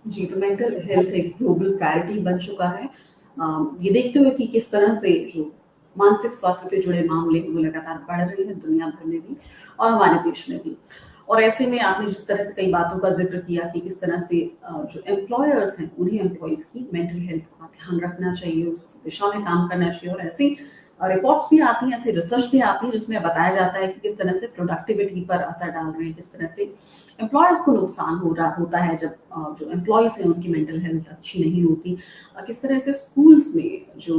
जी, तो mental health एक global priority बन चुका है। ये देखते हुए कि किस तरह से जो मानसिक स्वास्थ्य से जुड़े मामले हैं, वो लगातार बढ़ रहे हैं दुनिया भर में भी और हमारे देश में भी। और ऐसे में आपने जिस तरह से कई बातों का ज़िक्र किया कि किस तरह से जो एम्प्लॉयर्स हैं, उन्हें एम्प्लॉइज़ की मेंटल हेल्थ का ध्यान रखना चाहिए, उस दिशा में काम करना चाहिए और ऐसी रिपोर्ट्स भी आती हैं, ऐसी रिसर्च भी आती है जिसमें बताया जाता है कि किस तरह से प्रोडक्टिविटी पर असर डाल रहे हैं, किस तरह से एम्प्लॉयर्स को नुकसान होता है जब जो एम्प्लॉयज़ हैं उनकी मेंटल हेल्थ अच्छी नहीं होती। किस तरह से स्कूल्स में जो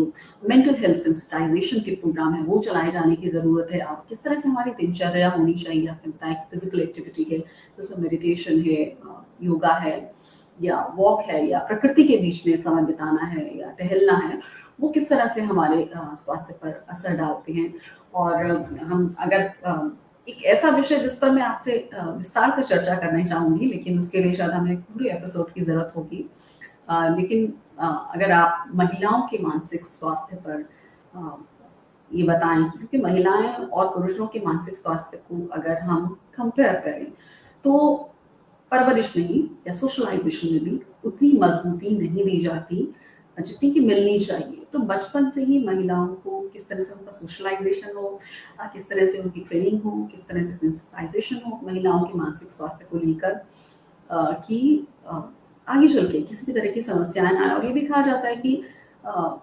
मेंटल हेल्थ सेंसिटाइजेशन के प्रोग्राम है वो चलाए जाने की ज़रूरत है और किस तरह से हमारी दिनचर्या होनी चाहिए। आपने बताया कि फिजिकल एक्टिविटी है, जिसमें मेडिटेशन है, योगा है या वॉक है या प्रकृति के बीच में समय बिताना है या टहलना है, वो किस तरह से हमारे स्वास्थ्य पर असर डालते हैं। और हम अगर एक ऐसा विषय जिस पर मैं आपसे विस्तार से चर्चा करना चाहूँगी, लेकिन उसके लिए शायद हमें एक पूरे एपिसोड की ज़रूरत होगी। लेकिन अगर आप महिलाओं के मानसिक स्वास्थ्य पर अ, ये बताएँ कि क्योंकि महिलाएँ और पुरुषों के मानसिक स्वास्थ्य को अगर हम कंपेयर करें, तो परवरिश में ही या सोशलाइज़ेशन में भी उतनी मज़बूती नहीं दी जाती जितनी कि मिलनी चाहिए। तो बचपन से ही महिलाओं को किस तरह से उनका सोशलाइज़ेशन हो, किस तरह से उनकी ट्रेनिंग हो, किस तरह से सेंसिटाइज़ेशन हो महिलाओं के मानसिक स्वास्थ्य को लेकर कि आगे चल के किसी भी तरह की समस्याएँ ना आएँ। और ये भी कहा जाता है कि अ,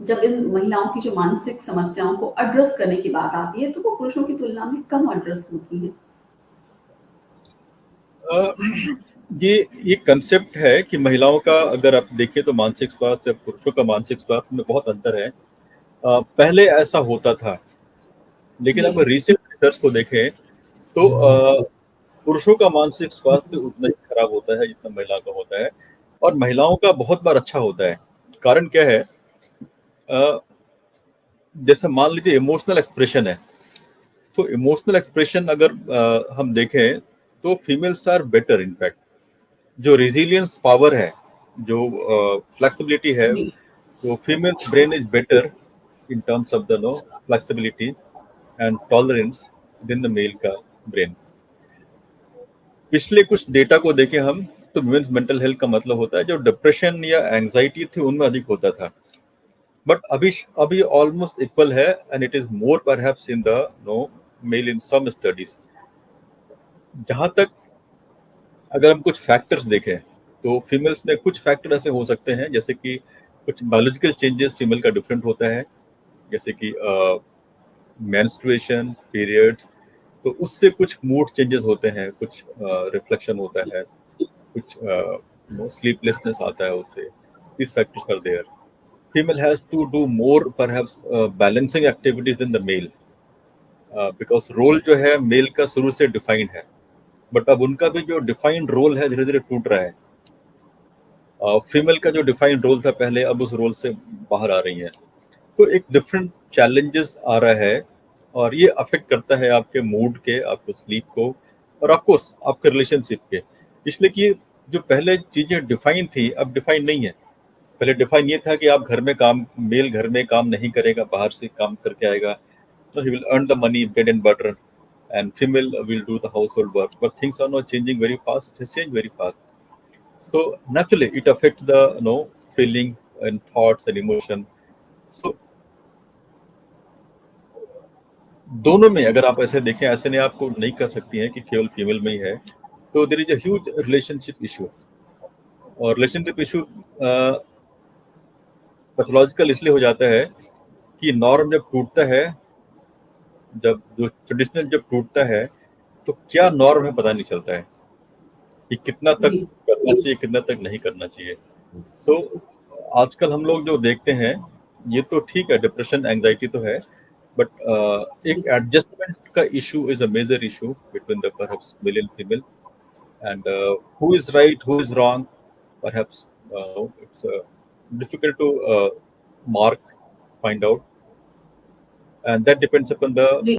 जब इन महिलाओं की जो मानसिक समस्याओं को एड्रेस करने की बात आती है, तो वो पुरुषों की तुलना में कम एड्रेस होती हैं। अ, ये कंसेप्ट है कि महिलाओं का अगर आप देखें तो मानसिक स्वास्थ्य और पुरुषों का मानसिक स्वास्थ्य में बहुत अंतर है। पहले ऐसा होता था, लेकिन जी। अब रिसेंट रिसर्च को देखें तो पुरुषों का मानसिक स्वास्थ्य उतना ही खराब होता है जितना महिला का होता है, और महिलाओं का बहुत बार अच्छा होता है। कारण क्या है? अ, जैसे मान लीजिए इमोशनल एक्सप्रेशन है, तो इमोशनल एक्सप्रेशन अगर हम देखें तो फीमेल्स आर बेटर इनफैक्ट। जो रेजिलियंस पावर है, जो फ्लेक्सिबिलिटी है, जी। तो female brain is better in terms of the no flexibility and tolerance than the male का ब्रेन। पिछले कुछ डेटा को देखें हम, तो वुमेन्स मेंटल हेल्थ का मतलब होता है जो डिप्रेशन या एंजाइटी थी उनमें अधिक होता था, बट अभी अभी ऑलमोस्ट इक्वल है, and it is more perhaps in the no male in some studies. जहां तक अगर हम कुछ फैक्टर्स देखें, तो फीमेल्स में कुछ फैक्टर ऐसे हो सकते हैं, जैसे कि कुछ बायोलॉजिकल चेंजेस फीमेल का डिफरेंट होता है, जैसे कि मेंस्ट्रुएशन, पीरियड्स, तो उससे कुछ मूड चेंजेस होते हैं, कुछ रिफ्लेक्शन होता जी। है, कुछ स्लीपलेसनेस आता है उससे। these factors are there. Female has to do more perhaps balancing activities than the male, because role जो है मेल का शुरू से डिफाइंड है, बट अब उनका भी जो डिफाइंड रोल है धीरे धीरे टूट रहा है। फीमेल का जो डिफाइंड रोल था पहले, अब उस रोल से बाहर आ रही हैं, तो एक डिफरेंट चैलेंजेस आ रहा है, और ये अफेक्ट करता है आपके मूड के, आपके स्लीप को, और आपको आपके रिलेशनशिप के। इसलिए कि जो पहले चीजें डिफाइन थी अब डिफाइन नहीं है। पहले डिफाइन ये था कि आप घर में काम, मेल घर में काम नहीं करेगा, बाहर से काम करके आएगा, so he will earn the money, bread and butter, and female will do the household work. But things are now changing very fast. It has changed very fast. So naturally, it affects the feeling and thoughts and emotion. So दोनों में अगर आप ऐसे देखें, ऐसे नहीं आपको नहीं कर सकती हैं कि केवल फीमेल में ही है, तो there is a huge relationship issue. और रिलेशनशिप इशू पैथोलॉजिकल इसलिए हो जाता है कि नॉर्म जब टूटता है, जब जो ट्रेडिशनल जब टूटता है, तो क्या नॉर्म है पता नहीं चलता है कि कितना तक जी। करना चाहिए, कितना तक नहीं करना चाहिए। सो आजकल हम लोग जो देखते हैं, ये तो ठीक है, डिप्रेशन एंजाइटी तो है, बट एक जी। एडजस्टमेंट का issue is a major issue between the perhaps male and female, and who is right, who is wrong, perhaps it's difficult to mark, find out, and that depends upon the ji.